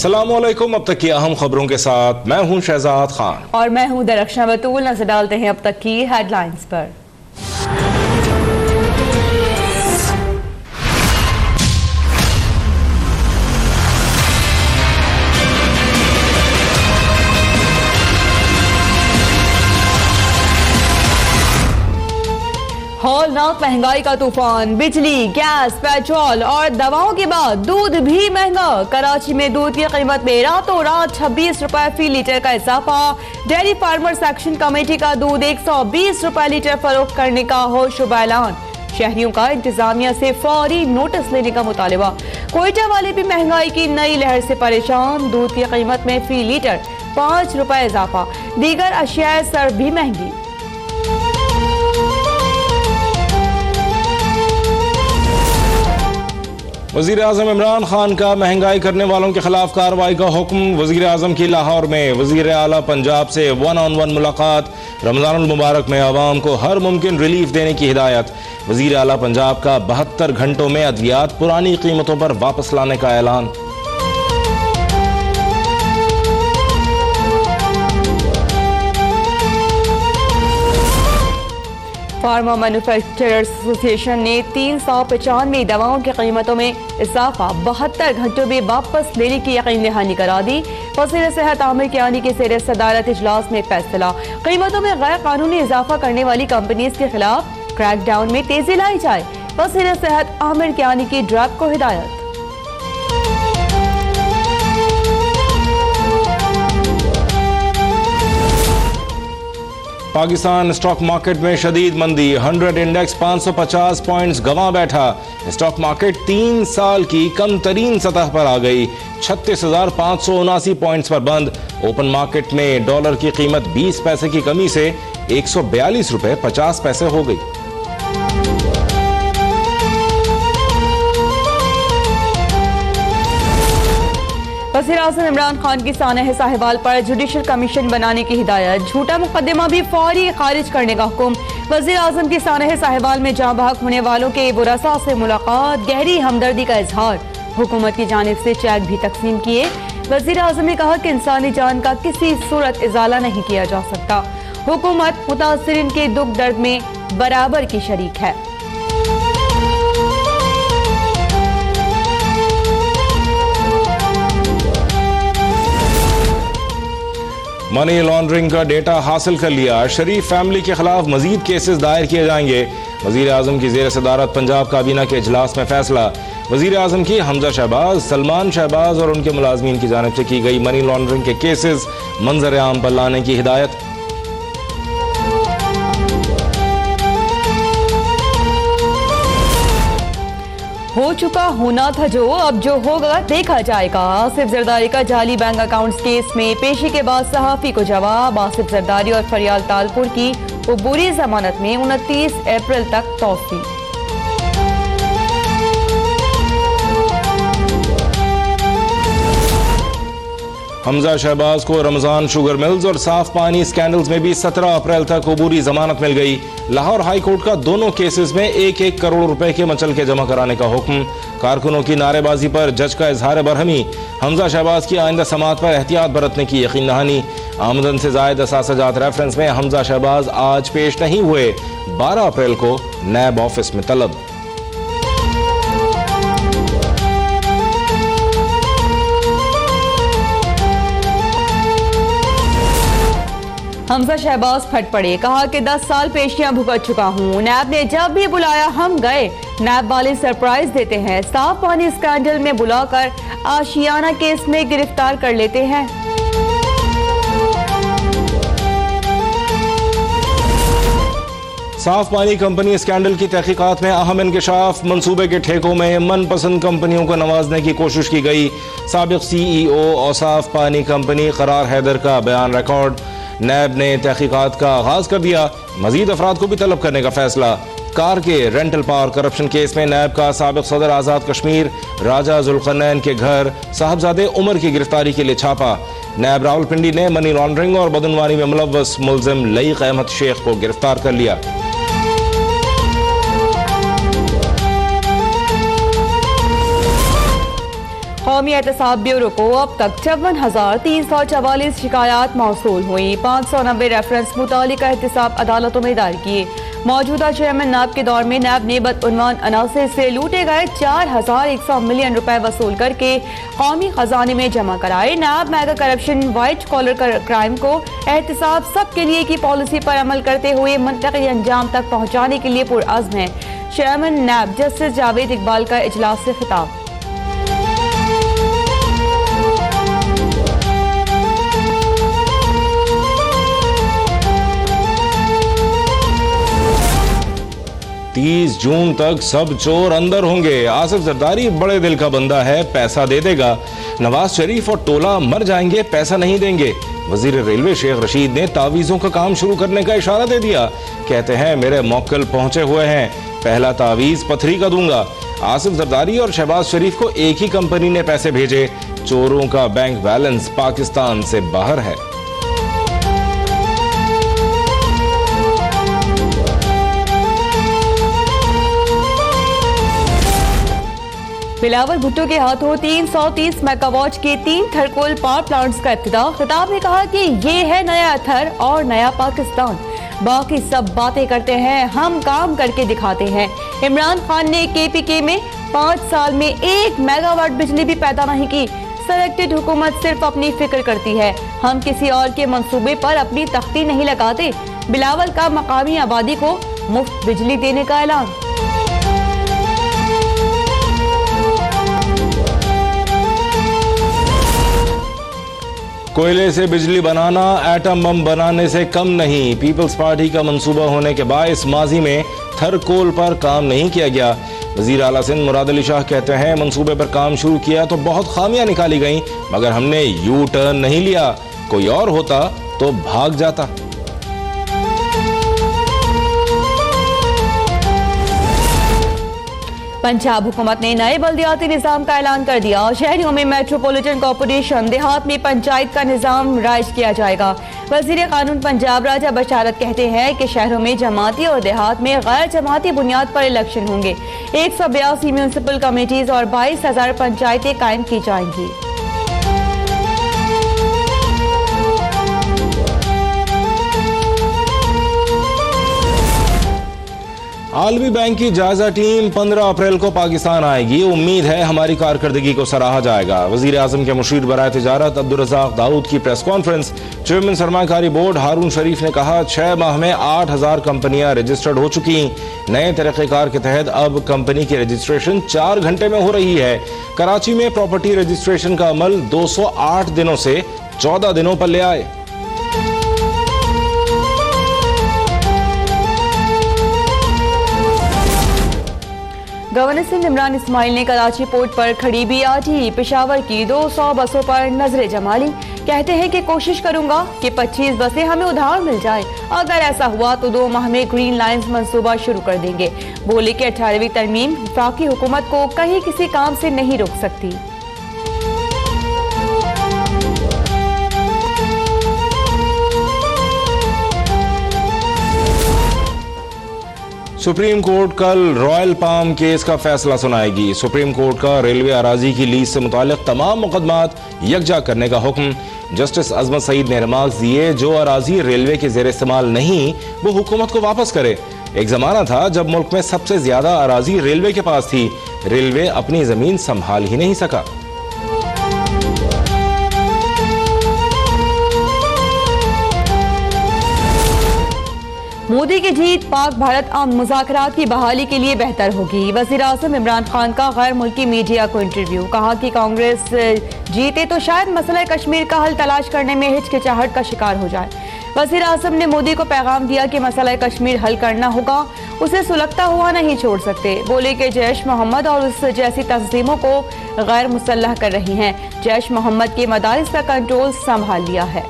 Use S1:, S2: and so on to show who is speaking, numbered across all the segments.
S1: अस्सलामुअलैकुम। अब तक की अहम खबरों के साथ मैं हूं शहजाद खान
S2: और मैं हूं दरख्शां बतूल। नजर डालते हैं अब तक की हेडलाइंस पर। हौलनाक महंगाई का तूफान, बिजली, गैस, पेट्रोल और दवाओं के बाद दूध भी महंगा। कराची में दूध की कीमत में रातों रात 26 रुपए फी लीटर का इजाफा। डेयरी फार्मर सेक्शन कमेटी का दूध 120 रुपए लीटर फरोख्त करने का हो शुभ ऐलान। शहरियों का इंतजामिया से फौरी नोटिस लेने का मुतालबा। कोयटा वाले भी महंगाई की नई लहर से परेशान। दूध की कीमत में फी लीटर 5 रुपए इजाफा। दीगर अशिया सर्व भी महंगी।
S1: वजीर आजम इमरान खान का महंगाई करने वालों के खिलाफ कार्रवाई का हुक्म। वजीर आजम की लाहौर में वजीर आला पंजाब से 1-on-1 मुलाकात। रमजानुल मुबारक में आवाम को हर मुमकिन रिलीफ देने की हिदायत। वजीर आला पंजाब का 72 घंटों में अद्वियात पुरानी कीमतों पर वापस लाने का ऐलान।
S2: फार्मा मैन्युफैक्चरर्स एसोसिएशन ने 395 दवाओं की कीमतों में इजाफा 72 घंटों में वापस लेने की यकीन दहानी करा दी। वज़ीर सेहत आमिर कियानी के ज़ेर सदारत इजलास में फैसला। कीमतों में गैर कानूनी इजाफा करने वाली कंपनीज के खिलाफ क्रैकडाउन में तेजी लाई जाए। वज़ीर सेहत आमिर कियानी की ड्रग को हिदायत।
S1: पाकिस्तान स्टॉक मार्केट में शदीद मंदी। 100 इंडेक्स 550 पॉइंट्स गंवा बैठा। स्टॉक मार्केट 3 साल की कम तरीन सतह पर आ गई। 36,579 पॉइंट्स पर बंद। ओपन मार्केट में डॉलर की कीमत 20 पैसे की कमी से 142 रुपए 50 पैसे हो गई।
S2: वज़ीर आज़म इमरान खान की सानह साहिवाल पर जुडिशल कमीशन बनाने की हिदायत। झूठा मुकदमा भी फौरी खारिज करने का हुक्म। वज़ीर आज़म की सानह साहिवाल में जाँ बहक होने वालों के वरसा से मुलाकात। गहरी हमदर्दी का इजहार। हुकूमत की जानिब से चेक भी तकसीम किए। वज़ीर आज़म ने कहा कि इंसानी जान का किसी सूरत इजाला नहीं किया जा सकता। हुकूमत मुतासिरीन के दुख दर्द में बराबर की शरीक है।
S1: मनी लॉन्ड्रिंग का डेटा हासिल कर लिया। शरीफ फैमिली के खिलाफ मजीद केसेस दायर किए जाएंगे। वजीर आजम की जेर सदारत पंजाब काबीना के इजलास में फैसला। वजीर आजम की हमजा शहबाज, सलमान शहबाज और उनके मुलाजमीन की जानिब से की गई मनी लॉन्ड्रिंग के केसेस मंजर आम पर लाने की हिदायत।
S2: हो चुका होना था जो, अब जो होगा देखा जाएगा। आसिफ जरदारी का जाली बैंक अकाउंट्स केस में पेशी के बाद सहाफी को जवाब। आसिफ जरदारी और फरियाल तालपुर की अबूरी जमानत में 29 अप्रैल तक तौसी।
S1: हमजा शहबाज को रमजान शुगर मिल्स और साफ पानी स्कैंडल्स में भी 17 अप्रैल तक अबूरी जमानत मिल गई। लाहौर हाई कोर्ट का दोनों केसेस में 1-1 करोड़ रुपए के मचल के जमा कराने का हुक्म। कारकुनों की नारेबाजी पर जज का इजहार बरहमी। हमजा शहबाज की आइंदा समाअत पर एहतियात बरतने की यकीन दहानी। आमदन से जायद असासजात रेफरेंस में हमजा शहबाज आज पेश नहीं हुए। 12 अप्रैल को नैब ऑफिस में तलब।
S2: हमजा शहबाज फट पड़े। कहा कि 10 साल पेशियां भुगत चुका हूँ। नैब ने जब भी बुलाया हम गए। नैब वाले सरप्राइज देते हैं। साफ पानी स्कैंडल में बुलाकर आशियाना केस में गिरफ्तार कर लेते हैं।
S1: साफ पानी कंपनी स्कैंडल की तहकीकात में अहम इंकशाफ। मंसूबे के ठेकों में मनपसंद कंपनियों को नवाजने की कोशिश की गई। साबिक CEO औसाफ पानी कंपनी करार हैदर का बयान रिकॉर्ड। नैब ने तहकीकात का आगाज कर दिया। मजीद अफराद को भी तलब करने का फैसला। कार के रेंटल पावर करप्शन केस में नैब का साबिक सदर आजाद कश्मीर राजा जुल्करनैन के घर साहबजादे उमर की गिरफ्तारी के लिए छापा। नैब रावलपिंडी ने मनी लॉन्ड्रिंग और बदनवानी में मुलव्वस मुलजिम लईक अहमद शेख को गिरफ्तार कर लिया।
S2: कौमी एहतसाब ब्यूरो को अब तक 54,344 शिकायत मौसूल हुई। 590 रेफरेंस मुतालिका एहतसाब अदालतों में दायर किए। मौजूदा चेयरमैन नैब के दौर में नैब ने बदउन्वान अनासर से लूटे गए 4,100 मिलियन रुपए वसूल करके कौमी खजाने में जमा कराए। NAB mega corruption white collar crime को एहतसाब सबके लिए की पॉलिसी पर अमल करते हुए मुंतकी अंजाम तक पहुँचाने के लिए पुरअज़्म है। Chairman NAB justice Javed Iqbal का इजलास से खिताब।
S1: तीस जून तक सब चोर अंदर होंगे। आसिफ जरदारी बड़े दिल का बंदा है, पैसा दे देगा। नवाज शरीफ और टोला मर जाएंगे, पैसा नहीं देंगे। वजीर रेलवे शेख रशीद ने तावीज़ों का काम शुरू करने का इशारा दे दिया। कहते हैं मेरे मौक्किल पहुंचे हुए हैं, पहला तावीज़ पथरी का दूंगा। आसिफ जरदारी और शहबाज शरीफ को एक ही कंपनी ने पैसे भेजे। चोरों का बैंक बैलेंस पाकिस्तान से बाहर है।
S2: बिलावल भुट्टो के हाथों 330 मेगावाट के 3 थर्कोल पावर प्लांट्स का इफ्तिताह। खिताब ने कहा कि ये है नया अथर और नया पाकिस्तान। बाकी सब बातें करते हैं, हम काम करके दिखाते हैं। इमरान खान ने KPK में 5 साल में 1 मेगावाट बिजली भी पैदा नहीं की। सेलेक्टेड हुकूमत सिर्फ अपनी फिक्र करती है, हम किसी और के मंसूबे पर अपनी तख्ती नहीं लगाते। बिलावल का मकामी आबादी को मुफ्त बिजली देने का ऐलान।
S1: कोयले से बिजली बनाना एटम बम बनाने से कम नहीं। पीपल्स पार्टी का मंसूबा होने के बायस माजी में थर्कोल पर काम नहीं किया गया। वजीर आला सिंध मुराद अली शाह कहते हैं मंसूबे पर काम शुरू किया तो बहुत खामियां निकाली गईं, मगर हमने यू टर्न नहीं लिया। कोई और होता तो भाग जाता।
S2: पंजाब हुकूमत ने नए बल्दियाती निज़ाम का ऐलान कर दिया। शहरों में मेट्रोपॉलिटन कॉर्पोरेशन, देहात में पंचायत का निज़ाम राइज किया जाएगा। वज़ीर कानून पंजाब राजा बशारत कहते हैं कि शहरों में जमाती और देहात में गैर जमाती बुनियाद पर इलेक्शन होंगे। 182 म्यूनसिपल कमेटीज और 22,000 पंचायतें कायम की जाएंगी।
S1: आलमी बैंक की जायजा टीम 15 अप्रैल को पाकिस्तान आएगी। उम्मीद है हमारी कारकर्दगी को सराहा जाएगा। वजीर आजम के मुशीर बराए तिजारत अब्दुल रज़ाक दाऊद की प्रेस कॉन्फ्रेंस। चेयरमैन सरमाकारी बोर्ड हारून शरीफ ने कहा 6 माह में 8,000 कंपनियां रजिस्टर्ड हो चुकी। नए तरीक़ेकार के तहत अब कंपनी की रजिस्ट्रेशन 4 घंटे में हो रही है। कराची में प्रॉपर्टी रजिस्ट्रेशन का अमल 208 दिनों से 14 दिनों पर ले आए।
S2: गवर्नर सिंध इमरान इस्माइल ने कराची पोर्ट पर खड़ी BRT पेशावर की 200 बसों पर नजरें जमा ली। कहते हैं कि कोशिश करूंगा कि 25 बसें हमें उधार मिल जाएं। अगर ऐसा हुआ तो 2 माह में ग्रीन लाइंस मंसूबा शुरू कर देंगे। बोले कि 18वीं तरमीम वफाकी हुकूमत को कहीं किसी काम से नहीं रोक सकती।
S1: सुप्रीम कोर्ट कल रॉयल पाम केस का फैसला सुनाएगी। सुप्रीम कोर्ट का रेलवे अराजी की लीज से मुतालिक तमाम मुकदमात यकजा करने का हुक्म। जस्टिस अजमत सईद ने रिमार्क्स दिए, जो अराजी रेलवे के जेर इस्तेमाल नहीं वो हुकूमत को वापस करे। एक जमाना था जब मुल्क में सबसे ज्यादा अराजी रेलवे के पास थी, रेलवे अपनी जमीन संभाल ही नहीं सका।
S2: मोदी की जीत पाक भारत मुज़ाकरात की बहाली के लिए बेहतर होगी। वज़ीर आज़म इमरान खान का गैर मुल्की मीडिया को इंटरव्यू। कहा कि कांग्रेस जीते तो शायद मसला कश्मीर का हल तलाश करने में हिचकिचाहट का शिकार हो जाए। वज़ीर आज़म ने मोदी को पैगाम दिया कि मसला कश्मीर हल करना होगा, उसे सुलगता हुआ नहीं छोड़ सकते। बोले कि जैश मोहम्मद और उस जैसी तंजीमों को गैर मुसल्लह कर रही हैं। जैश मोहम्मद के मदारिस का कंट्रोल संभाल लिया है।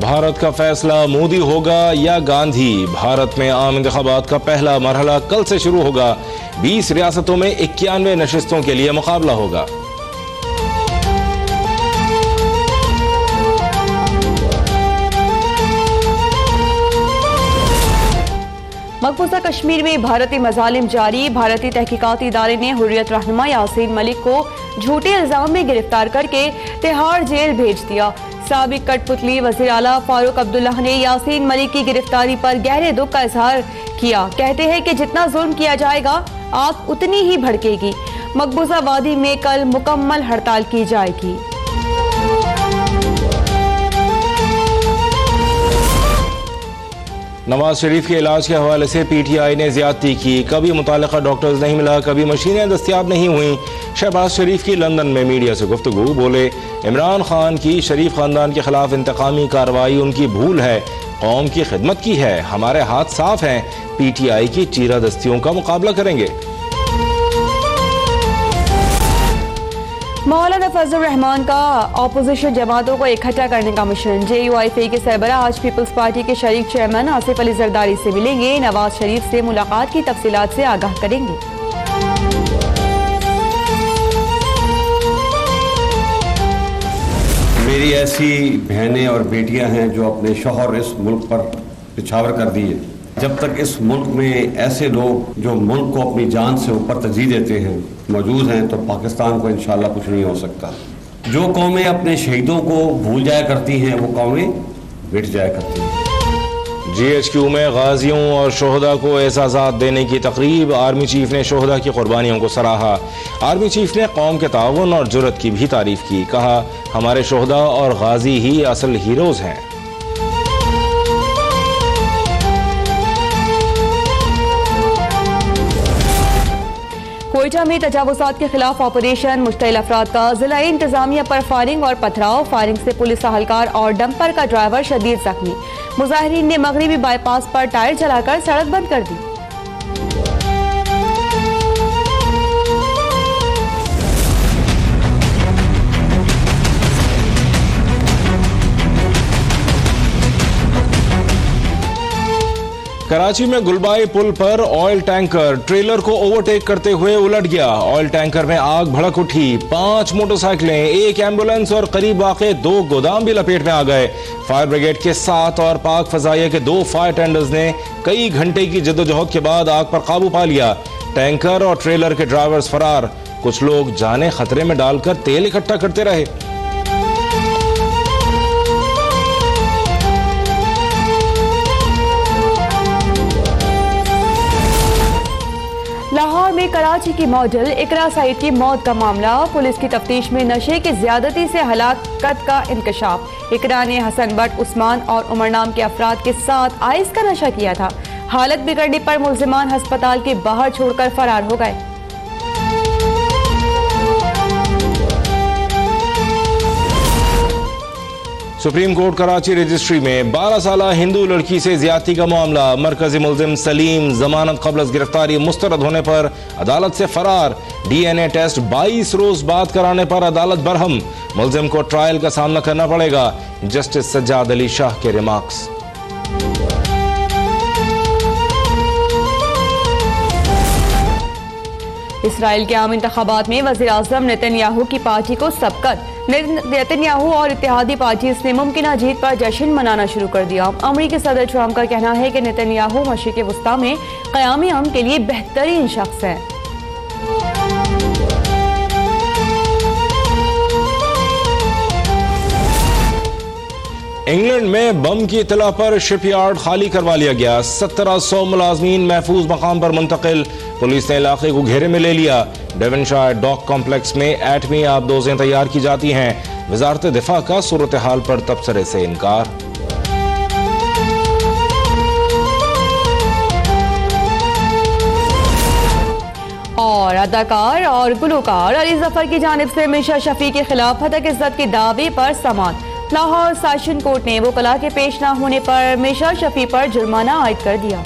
S1: भारत का फैसला मोदी होगा या गांधी। भारत में आम इंतखाबात का पहला मरहला कल से शुरू होगा। 20 रियासतों में 91 नशिस्तों के लिए मुकाबला होगा।
S2: मकबूजा कश्मीर में भारतीय मजालिम जारी। भारतीय तहकीकाती इदारे ने हुर्रियत रहनुमा यासीन मलिक को झूठे इल्जाम में गिरफ्तार करके तिहाड़ जेल भेज दिया। साबिक कठपुतली वज़ीर आला फारूक अब्दुल्ला ने यासीन मलिक की गिरफ्तारी पर गहरे दुख का इजहार किया। कहते हैं कि जितना जुल्म किया जाएगा आग उतनी ही भड़केगी। मकबूजा वादी में कल मुकम्मल हड़ताल की जाएगी।
S1: नवाज शरीफ के इलाज के हवाले से पीटीआई ने ज्यादती की। कभी मुतालिका डॉक्टर्स नहीं मिला, कभी मशीनें दस्तियाब नहीं हुई। शहबाज शरीफ की लंदन में मीडिया से गुफ्तगू। बोले, इमरान खान की शरीफ खानदान के खिलाफ इंतकामी कार्रवाई उनकी भूल है, कौम की खिदमत की है। हमारे हाथ साफ हैं, पीटीआई की चीरादस्तियों का मुकाबला करेंगे।
S2: मौलाना फजल रहमान का ऑपोजिशन जमातों को इकट्ठा करने का मिशन। JUIF के सरबराह आज पीपल्स पार्टी के शरीक चेयरमैन आसिफ अली जरदारी से मिलेंगे। नवाज शरीफ से मुलाकात की तफसीलात से आगाह करेंगे।
S3: मेरी ऐसी बहनें और बेटियां हैं जो अपने शौहर इस मुल्क पर निछावर कर दिए। जब तक इस मुल्क में ऐसे लोग जो मुल्क को अपनी जान से ऊपर तरजीह देते हैं मौजूद हैं तो पाकिस्तान को इंशाल्लाह कुछ नहीं हो सकता। जो कौमें अपने शहीदों को भूल जाया करती हैं वो कौमें मिट जाया करती हैं।
S1: GHQ में गाजियों और शोहदा को एजाज़ात देने की तकरीब। आर्मी चीफ ने शोहदा की कुर्बानियों को सराहा। आर्मी चीफ ने कौम के ताउन और जुर्रत की भी तारीफ की। कहा, हमारे शोहदा और गाजी ही असल हीरोज हैं।
S2: कोयटा में तजावुज़ात के खिलाफ ऑपरेशन। मुश्तइल अफराद का जिला इंतजामिया पर फायरिंग और पथराव। फायरिंग से पुलिस अहलकार और डंपर का ड्राइवर शदीद जख्मी। मुजाहिरीन ने मगरिबी बाईपास पर टायर जलाकर सड़क बंद कर दी।
S1: कराची में गुलबाई पुल पर ऑयल टैंकर ट्रेलर को ओवरटेक करते हुए उलट गया। ऑयल टैंकर में आग भड़क उठी। 5 मोटरसाइकिलें, 1 एम्बुलेंस और करीब वाक़े 2 गोदाम भी लपेट में आ गए। फायर ब्रिगेड के 7 और पाक फजाइया के 2 फायर टेंडर्स ने कई घंटे की जद्दोजहद के बाद आग पर काबू पा लिया। टैंकर और ट्रेलर के ड्राइवर्स फरार। कुछ लोग जाने खतरे में डालकर तेल इकट्ठा करते रहे।
S2: लाहौर में कराची की मॉडल इकरा सईद की मौत का मामला। पुलिस की तफ्तीश में नशे की ज्यादती से हलाकत का इंकशाफ। इकरा ने हसन भट्ट, उस्मान और उमर नाम के अफराद के साथ आइस का नशा किया था। हालत बिगड़ने पर मुल्जिमान अस्पताल के बाहर छोड़कर फरार हो गए।
S1: सुप्रीम कोर्ट कराची रजिस्ट्री में 12 साला हिंदू लड़की से ज्यादती का मामला। मरकजी मुल्जिम सलीम जमानत कबल गिरफ्तारी मुस्तरद होने पर अदालत से फरार। DNA टेस्ट 22 रोज बाद कराने पर अदालत बरहम। मुल्जिम को ट्रायल का सामना करना पड़ेगा। जस्टिस सज्जाद अली शाह के रिमार्क्स।
S2: इसराइल के आम इंतखाबात में वज़ीर आज़म नेतन्याहू की पार्टी को सबकत। नेतन्याहू और इत्तेहादी पार्टीज ने मुमकिन जीत पर जश्न मनाना शुरू कर दिया। अमरीकी सदर ट्रंप का कहना है कि नेतन्याहू मशरिक़ वस्ता में क़याम अमन के लिए बेहतरीन शख्स है।
S1: इंग्लैंड में बम की इतला पर शिपयार्ड खाली करवा लिया गया। 1700 मुलाजमीन महफूज मकाम पर मुंतकिल। पुलिस ने इलाके को घेरे में ले लिया। डेवनशायर डॉक कॉम्प्लेक्स में एटमी आबदोजें तैयार की जाती हैं। वजारत दिफा का सूरत हाल पर तबसरे से इनकार।
S2: और अदाकार और गुलकार अली जफर की जानिब से मिर्शा शफी के खिलाफ हतक इज्जत के दावे पर समाअत। लाहौर सेशन कोर्ट ने वकला के पेश न होने पर मिर्शा शफी पर जुर्माना आयद कर दिया।